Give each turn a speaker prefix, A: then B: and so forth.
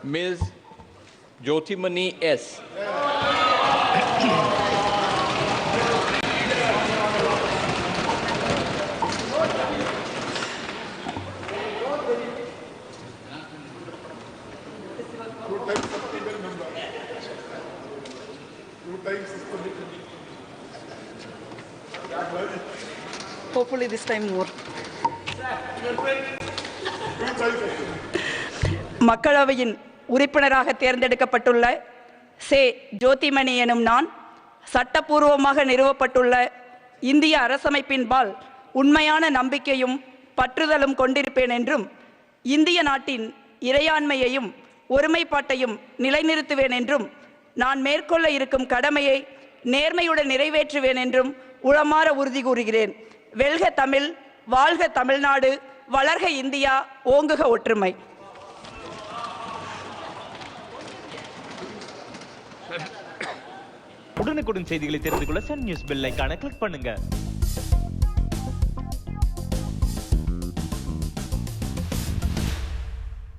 A: Ms. Jyothimani S.
B: Hopefully this time more. மக்களவையின் உறுப்பினராக தேர்ந்தெடுக்கப்பட்டுள்ள சே ஜோதிமணி எனும் நான் சட்டப்பூர்வமாக நிறுவப்பட்டுள்ள இந்திய அரசமைப்பின்பால் உண்மையான நம்பிக்கையும் பற்றுதலும் கொண்டிருப்பேன் என்றும் இந்திய நாட்டின் இறையாண்மையையும் ஒருமைப்பாட்டையும் நிலைநிறுத்துவேன் என்றும் நான் மேற்கொள்ள இருக்கும் கடமையை நேர்மையுடன் நிறைவேற்றுவேன் என்றும் உளமாற உறுதி கூறுகிறேன். வெல்க தமிழ், வாழ்க தமிழ்நாடு, வளர்க இந்தியா, ஓங்குக ஒற்றுமை.
C: உடனுக்குடன் செய்திகளை தெரிந்து கொள்ள சன் நியூஸ் பெல் ஐகானை கிளிக் பண்ணுங்க.